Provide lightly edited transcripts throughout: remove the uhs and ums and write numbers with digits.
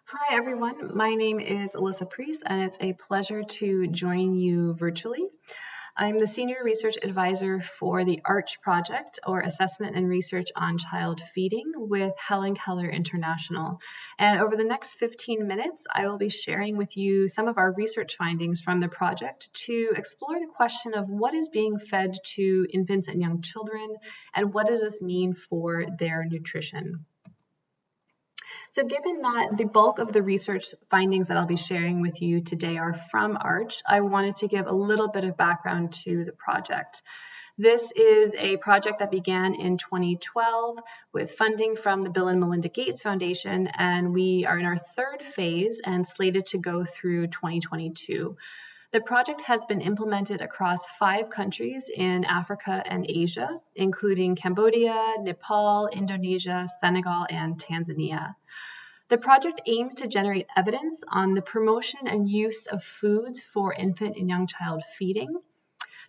Hi, everyone. My name is Alissa Pries, and it's a pleasure to join you virtually. I'm the Senior Research Advisor for the ARCH project, or Assessment and Research on Child Feeding, with Helen Keller International. And over the next 15 minutes, I will be sharing with you some of our research findings from the project to explore the question of what is being fed to infants and young children, and what does this mean for their nutrition. So given that the bulk of the research findings that I'll be sharing with you today are from ARCH, I wanted to give a little bit of background to the project. This is a project that began in 2012 with funding from the Bill and Melinda Gates Foundation, and we are in our third phase and slated to go through 2022. The project has been implemented across 5 countries in Africa and Asia, including Cambodia, Nepal, Indonesia, Senegal, and Tanzania. The project aims to generate evidence on the promotion and use of foods for infant and young child feeding.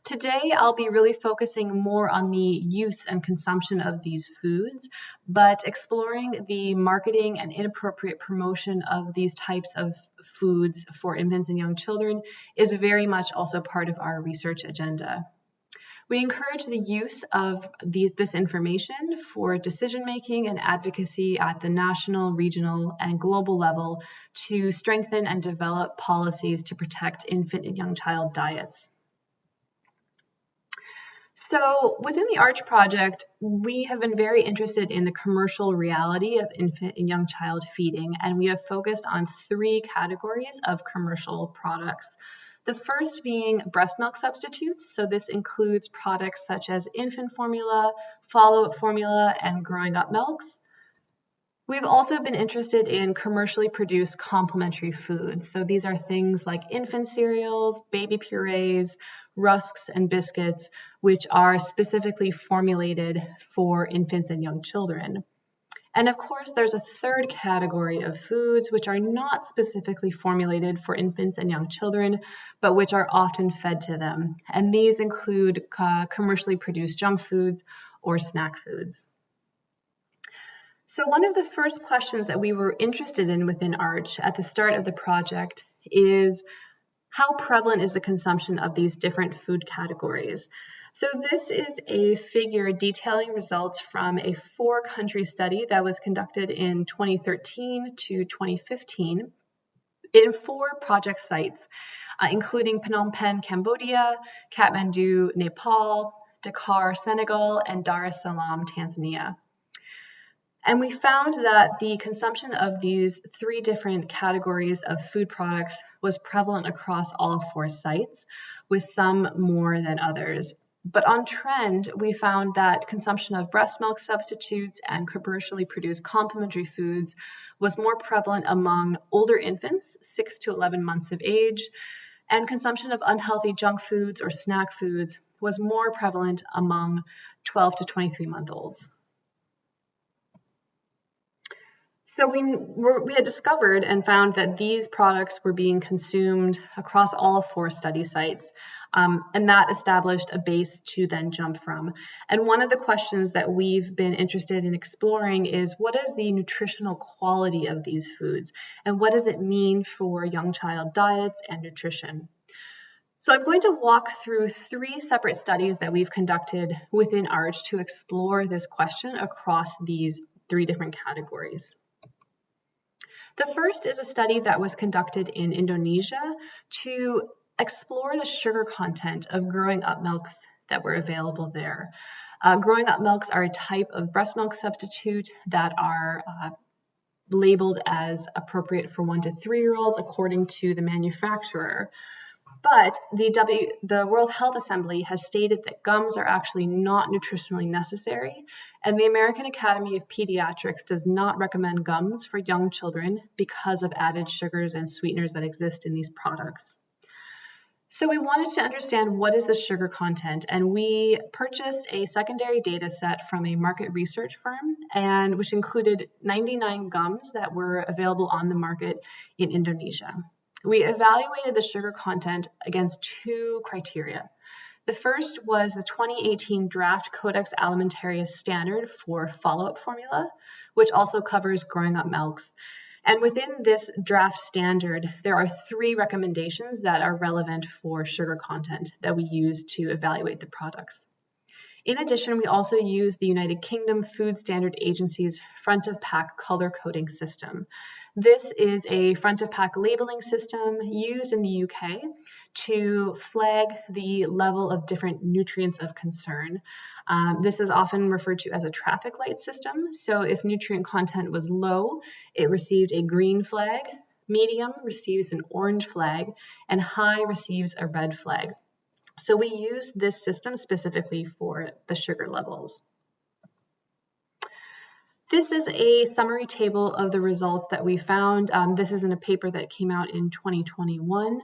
Today, I'll be really focusing more on the use and consumption of these foods, but exploring the marketing and inappropriate promotion of these types of foods for infants and young children is very much also part of our research agenda. We encourage the use of this information for decision-making and advocacy at the national, regional, and global level to strengthen and develop policies to protect infant and young child diets. So within the ARCH project, we have been very interested in the commercial reality of infant and young child feeding, and we have focused on 3 categories of commercial products. The first being breast milk substitutes. So this includes products such as infant formula, follow-up formula, and growing up milks. We've also been interested in commercially produced complementary foods. So these are things like infant cereals, baby purees, rusks, and biscuits, which are specifically formulated for infants and young children. And of course, there's a third category of foods which are not specifically formulated for infants and young children, but which are often fed to them. And these include commercially produced junk foods or snack foods. So one of the first questions that we were interested in within ARCH at the start of the project is how prevalent is the consumption of these different food categories? So this is a figure detailing results from a 4-country study that was conducted in 2013 to 2015 in 4 project sites, including Phnom Penh, Cambodia, Kathmandu, Nepal, Dakar, Senegal, and Dar es Salaam, Tanzania. And we found that the consumption of these 3 different categories of food products was prevalent across all 4 sites, with some more than others. But on trend, we found that consumption of breast milk substitutes and commercially produced complementary foods was more prevalent among older infants, 6 to 11 months of age, and consumption of unhealthy junk foods or snack foods was more prevalent among 12 to 23-month-olds. So we had discovered and found that these products were being consumed across all 4 study sites, and that established a base to then jump from. And one of the questions that we've been interested in exploring is what is the nutritional quality of these foods, and what does it mean for young child diets and nutrition? So I'm going to walk through 3 separate studies that we've conducted within ARCH to explore this question across these 3 different categories. The first is a study that was conducted in Indonesia to explore the sugar content of growing up milks that were available there. Growing up milks are a type of breast milk substitute that are labeled as appropriate for 1 to 3-year-olds according to the manufacturer. But the World Health Assembly has stated that gums are actually not nutritionally necessary, and the American Academy of Pediatrics does not recommend gums for young children because of added sugars and sweeteners that exist in these products. So we wanted to understand what is the sugar content, and we purchased a secondary data set from a market research firm, and which included 99 gums that were available on the market in Indonesia. We evaluated the sugar content against 2 criteria. The first was the 2018 Draft Codex Alimentarius standard for follow-up formula, which also covers growing up milks. And within this draft standard, there are 3 recommendations that are relevant for sugar content that we use to evaluate the products. In addition, we also use the United Kingdom Food Standard Agency's front of pack color coding system. This is a front of pack labeling system used in the UK to flag the level of different nutrients of concern. This is often referred to as a traffic light system. So if nutrient content was low, it received a green flag, medium receives an orange flag, and high receives a red flag. So we use this system specifically for the sugar levels. This is a summary table of the results that we found. This is in a paper that came out in 2021.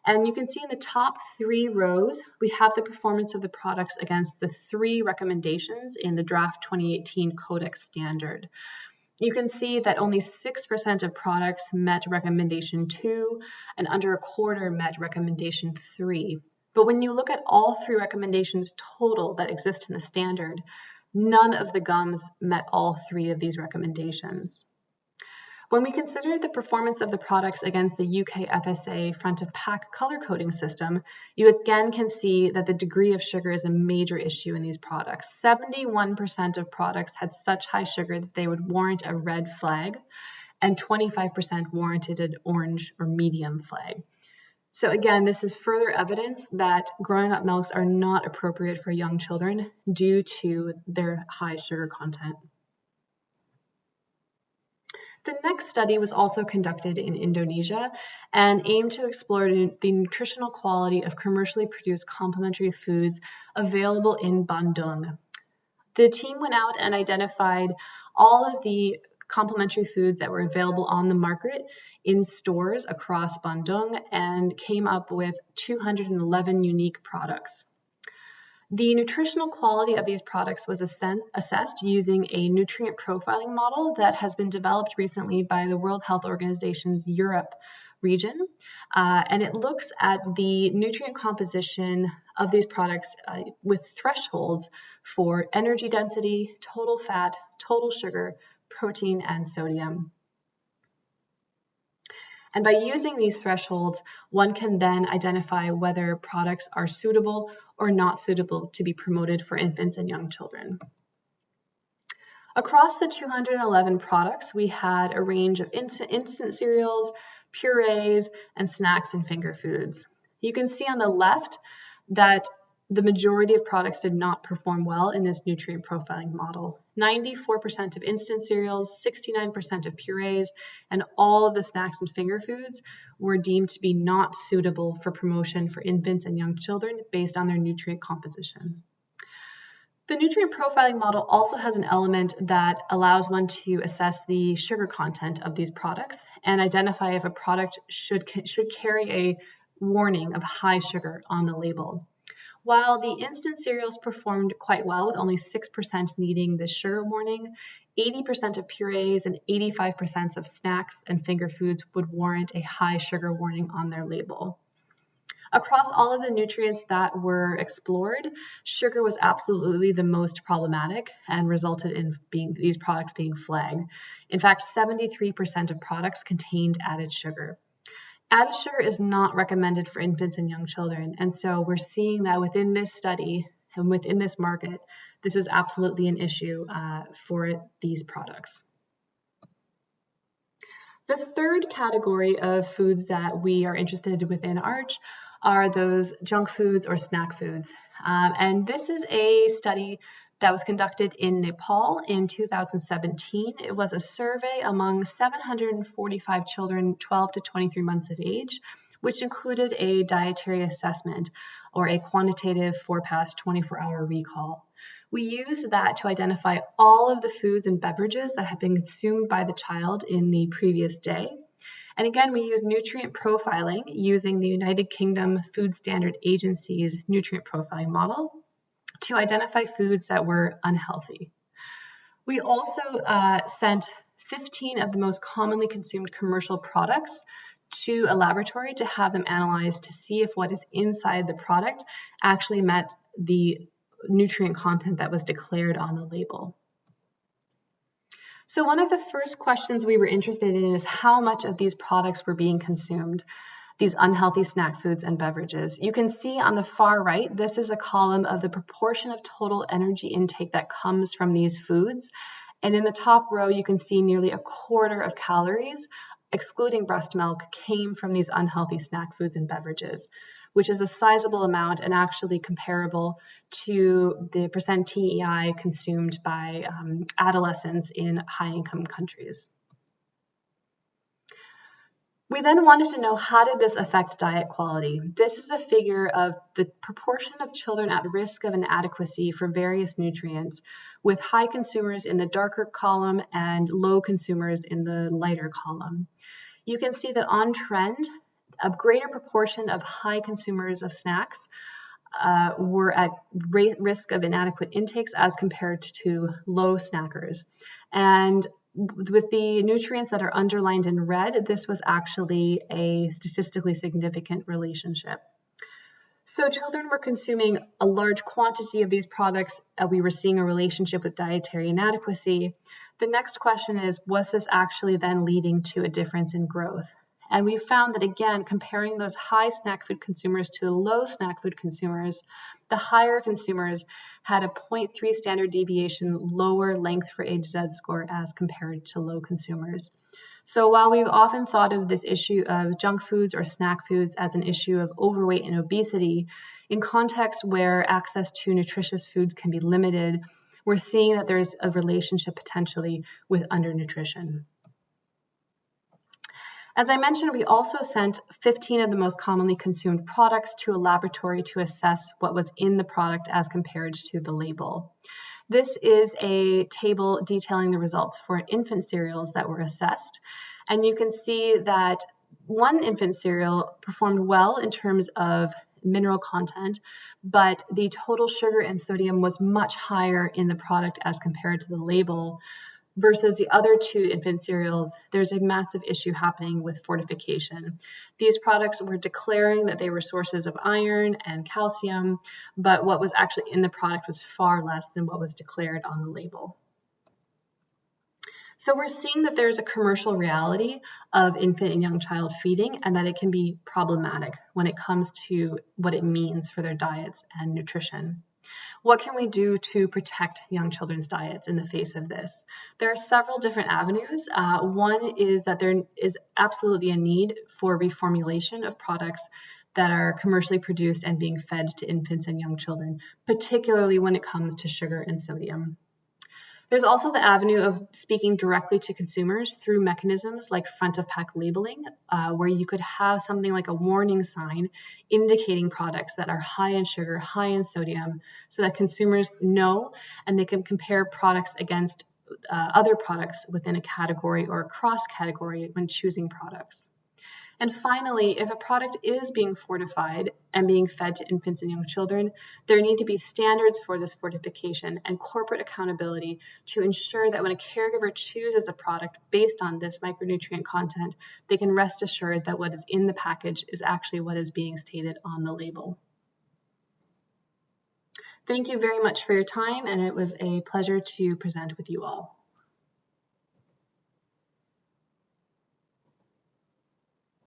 And you can see in the top 3 rows, we have the performance of the products against the 3 recommendations in the draft 2018 Codex standard. You can see that only 6% of products met recommendation 2 and under a quarter met recommendation 3. But when you look at all 3 recommendations total that exist in the standard, none of the gums met all 3 of these recommendations. When we consider the performance of the products against the UK FSA front of pack color coding system, you again can see that the degree of sugar is a major issue in these products. 71% of products had such high sugar that they would warrant a red flag, and 25% warranted an orange or medium flag. So again, this is further evidence that growing up milks are not appropriate for young children due to their high sugar content. The next study was also conducted in Indonesia and aimed to explore the nutritional quality of commercially produced complementary foods available in Bandung. The team went out and identified all of the complementary foods that were available on the market in stores across Bandung and came up with 211 unique products. The nutritional quality of these products was assessed using a nutrient profiling model that has been developed recently by the World Health Organization's Europe region. And it looks at the nutrient composition of these products with thresholds for energy density, total fat, total sugar, protein, and sodium. And by using these thresholds, one can then identify whether products are suitable or not suitable to be promoted for infants and young children. Across the 211 products, we had a range of instant cereals, purees, and snacks and finger foods. You can see on the left that the majority of products did not perform well in this nutrient profiling model. 94% of instant cereals, 69% of purees, and all of the snacks and finger foods were deemed to be not suitable for promotion for infants and young children based on their nutrient composition. The nutrient profiling model also has an element that allows one to assess the sugar content of these products and identify if a product should carry a warning of high sugar on the label. While the instant cereals performed quite well with only 6% needing this sugar warning, 80% of purees and 85% of snacks and finger foods would warrant a high sugar warning on their label. Across all of the nutrients that were explored, sugar was absolutely the most problematic and resulted in these products being flagged. In fact, 73% of products contained added sugar. Added sugar is not recommended for infants and young children, and so we're seeing that within this study and within this market, this is absolutely an issue for these products. The third category of foods that we are interested in within ARCH are those junk foods or snack foods. And this is a study that was conducted in Nepal in 2017. It was a survey among 745 children 12 to 23 months of age, which included a dietary assessment or a quantitative 4-pass 24-hour recall. We used that to identify all of the foods and beverages that had been consumed by the child in the previous day. And again, we used nutrient profiling using the United Kingdom Food Standard Agency's nutrient profiling model to identify foods that were unhealthy. We also sent 15 of the most commonly consumed commercial products to a laboratory to have them analyzed to see if what is inside the product actually met the nutrient content that was declared on the label. So one of the first questions we were interested in is how much of these products were being consumed, these unhealthy snack foods and beverages. You can see on the far right, this is a column of the proportion of total energy intake that comes from these foods. And in the top row, you can see nearly a quarter of calories, excluding breast milk, came from these unhealthy snack foods and beverages, which is a sizable amount and actually comparable to the percent TEI consumed by adolescents in high-income countries. We then wanted to know, how did this affect diet quality? This is a figure of the proportion of children at risk of inadequacy for various nutrients, with high consumers in the darker column and low consumers in the lighter column. You can see that on trend, a greater proportion of high consumers of snacks were at risk of inadequate intakes as compared to low snackers. And with the nutrients that are underlined in red, this was actually a statistically significant relationship. So children were consuming a large quantity of these products. We were seeing a relationship with dietary inadequacy. The next question is, was this actually then leading to a difference in growth? And we found that, again, comparing those high snack food consumers to low snack food consumers, the higher consumers had a 0.3 standard deviation lower length for age Z score as compared to low consumers. So while we've often thought of this issue of junk foods or snack foods as an issue of overweight and obesity, in context where access to nutritious foods can be limited, we're seeing that there's a relationship potentially with undernutrition. As I mentioned, we also sent 15 of the most commonly consumed products to a laboratory to assess what was in the product as compared to the label. This is a table detailing the results for infant cereals that were assessed. And you can see that one infant cereal performed well in terms of mineral content, but the total sugar and sodium was much higher in the product as compared to the label. Versus the other two infant cereals, there's a massive issue happening with fortification. These products were declaring that they were sources of iron and calcium, but what was actually in the product was far less than what was declared on the label. So we're seeing that there's a commercial reality of infant and young child feeding, and that it can be problematic when it comes to what it means for their diets and nutrition. What can we do to protect young children's diets in the face of this? There are several different avenues. One is that there is absolutely a need for reformulation of products that are commercially produced and being fed to infants and young children, particularly when it comes to sugar and sodium. There's also the avenue of speaking directly to consumers through mechanisms like front-of-pack labeling, where you could have something like a warning sign indicating products that are high in sugar, high in sodium, so that consumers know and they can compare products against other products within a category or a cross-category when choosing products. And finally, if a product is being fortified and being fed to infants and young children, there need to be standards for this fortification and corporate accountability to ensure that when a caregiver chooses a product based on this micronutrient content, they can rest assured that what is in the package is actually what is being stated on the label. Thank you very much for your time, and it was a pleasure to present with you all.